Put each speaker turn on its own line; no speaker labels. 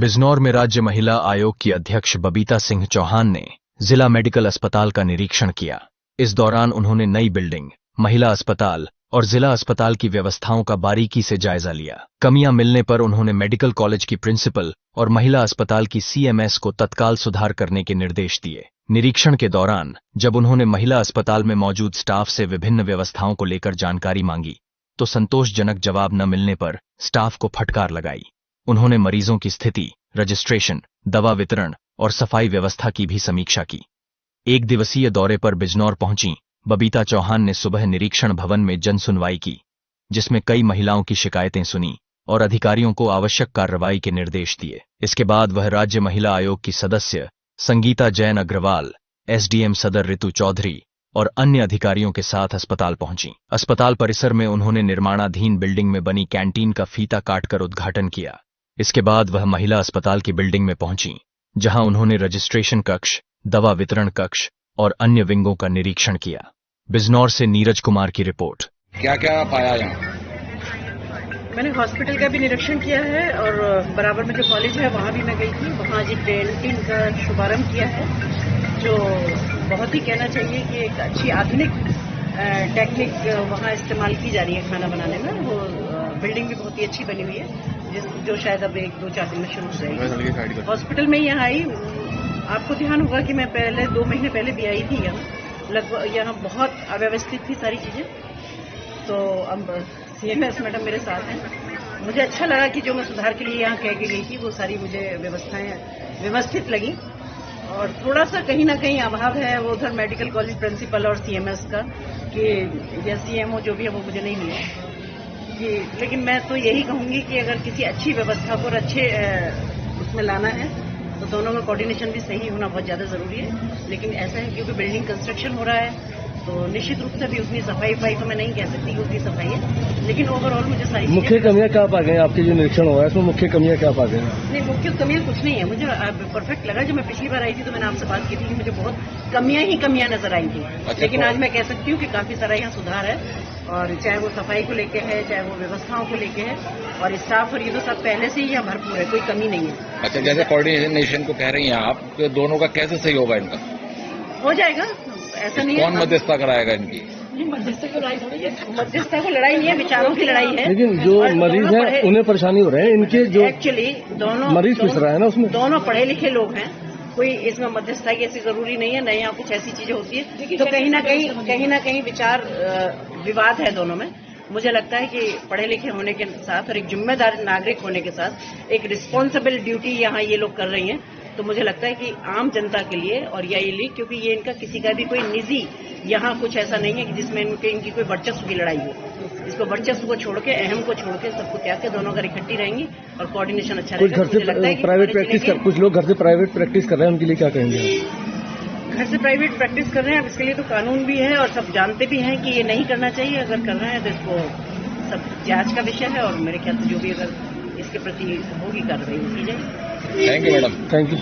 बिजनौर में राज्य महिला आयोग की अध्यक्ष बबीता सिंह चौहान ने जिला मेडिकल अस्पताल का निरीक्षण किया। इस दौरान उन्होंने नई बिल्डिंग, महिला अस्पताल और जिला अस्पताल की व्यवस्थाओं का बारीकी से जायजा लिया। कमियां मिलने पर उन्होंने मेडिकल कॉलेज की प्रिंसिपल और महिला अस्पताल की सीएमएस को तत्काल सुधार करने के निर्देश दिए। निरीक्षण के दौरान जब उन्होंने महिला अस्पताल में मौजूद स्टाफ से विभिन्न व्यवस्थाओं को लेकर जानकारी मांगी तो संतोषजनक जवाब न मिलने पर स्टाफ को फटकार लगाई। उन्होंने मरीजों की स्थिति, रजिस्ट्रेशन, दवा वितरण और सफाई व्यवस्था की भी समीक्षा की। एक दिवसीय दौरे पर बिजनौर पहुंची बबीता चौहान ने सुबह निरीक्षण भवन में जन सुनवाई की, जिसमें कई महिलाओं की शिकायतें सुनी और अधिकारियों को आवश्यक कार्रवाई के निर्देश दिए। इसके बाद वह राज्य महिला आयोग की सदस्य संगीता जैन अग्रवाल, एसडीएम सदर ऋतु चौधरी और अन्य अधिकारियों के साथ अस्पताल पहुंची। अस्पताल परिसर में उन्होंने निर्माणाधीन बिल्डिंग में बनी कैंटीन का फीता काटकर उद्घाटन किया। इसके बाद वह महिला अस्पताल की बिल्डिंग में पहुंची, जहां उन्होंने रजिस्ट्रेशन कक्ष, दवा वितरण कक्ष और अन्य विंगों का निरीक्षण किया। बिजनौर से नीरज कुमार की रिपोर्ट।
क्या क्या पाया यहाँ?
मैंने हॉस्पिटल का भी निरीक्षण किया है और बराबर में जो कॉलेज है वहाँ भी मैं गई थी। वहाँ आज एक कैंटीन का शुभारंभ किया है, जो बहुत ही कहना चाहिए कि एक अच्छी आधुनिक टेक्निक वहाँ इस्तेमाल की जा रही है खाना बनाने में। वो बिल्डिंग भी बहुत ही अच्छी बनी हुई है, जो शायद अब 1-2-4 दिन में शुरू हो जाएगी। हॉस्पिटल में यहाँ आई, आपको ध्यान होगा कि मैं पहले 2 महीने पहले भी आई थी यहाँ। लगभग यहाँ बहुत अव्यवस्थित थी सारी चीजें, तो अब सीएमएस मैडम मेरे साथ हैं। मुझे अच्छा लगा कि जो मैं सुधार के लिए यहाँ कह के गई थी वो सारी मुझे व्यवस्थाएं व्यवस्थित लगी। और थोड़ा सा कहीं ना कहीं अभाव है वो उधर मेडिकल कॉलेज प्रिंसिपल और सीएमएस का, कि या सीएमओ जो भी है वो मुझे नहीं मिला कि। लेकिन मैं तो यही कहूंगी कि अगर किसी अच्छी व्यवस्था को और अच्छे उसमें लाना है तो दोनों का कोऑर्डिनेशन भी सही होना बहुत ज्यादा जरूरी है। लेकिन ऐसा है क्योंकि बिल्डिंग कंस्ट्रक्शन हो रहा है तो निश्चित रूप से भी उतनी सफाई तो मैं नहीं कह सकती कि उतनी सफाई है, लेकिन ओवरऑल मुझे सारी
मुख्य कमियां क्या पा गए? आपके जो निरीक्षण हुआ है उसमें मुख्य कमियां क्या पा गए?
नहीं, मुख्य कमियां कुछ नहीं है। मुझे परफेक्ट लगा। जब मैं पिछली बार आई थी तो मैंने आपसे बात की थी कि मुझे बहुत कमियां नजर आई थी। लेकिन आज मैं कह सकती हूँ कि काफी सारा यहाँ सुधार है, और चाहे वो सफाई को लेके है, चाहे वो व्यवस्थाओं को लेके है, और स्टाफ और ये तो सब पहले से ही यहाँ भरपूर है, कोई कमी नहीं है।
अच्छा, जैसे कोऑर्डिनेशन को कह रही हैं आप, तो दोनों का कैसे सही होगा? इनका
हो जाएगा, ऐसा नहीं है।
कौन मध्यस्थता कराएगा इनकी?
मध्यस्थता की लड़ाई थोड़ी है, मध्यस्थता की लड़ाई नहीं है, विचारों की लड़ाई है।
लेकिन जो मरीज है उन्हें परेशानी हो रही है, इनके जो
एक्चुअली दोनों
मरीज पिस रहा है ना, उसमें दोनों
पढ़े लिखे लोग हैं। कोई इसमें मध्यस्थता की ऐसी जरूरी नहीं है, न यहाँ कुछ ऐसी चीजें होती है तो कहीं ना कहीं विचार विवाद है दोनों में। मुझे लगता है कि पढ़े लिखे होने के साथ और एक जिम्मेदार नागरिक होने के साथ एक रिस्पॉन्सिबल ड्यूटी यहाँ ये लोग कर रही हैं, तो मुझे लगता है कि आम जनता के लिए और या ये लिए, क्योंकि ये इनका किसी का भी कोई निजी यहाँ कुछ ऐसा नहीं है कि जिसमें इनकी कोई वर्चस्व की लड़ाई हो। इसको वर्चस्व को छोड़ के, अहम को छोड़ के, सबको त्याग के दोनों घर इकट्ठी रहेंगी और कोऑर्डिनेशन अच्छा रहेगा।
कुछ घर से प्राइवेट प्रैक्टिस कुछ लोग घर से प्राइवेट प्रैक्टिस कर रहे हैं, उनके लिए क्या कहेंगे?
घर से प्राइवेट प्रैक्टिस कर रहे हैं, अब इसके लिए तो कानून भी है और सब जानते भी हैं कि ये नहीं करना चाहिए। अगर कर रहे हैं तो इसको सब जांच का विषय है, और मेरे ख्याल से जो भी अगर इसके प्रति होगी कार्रवाई की जाएगी।
Thank you madam.
Thank you.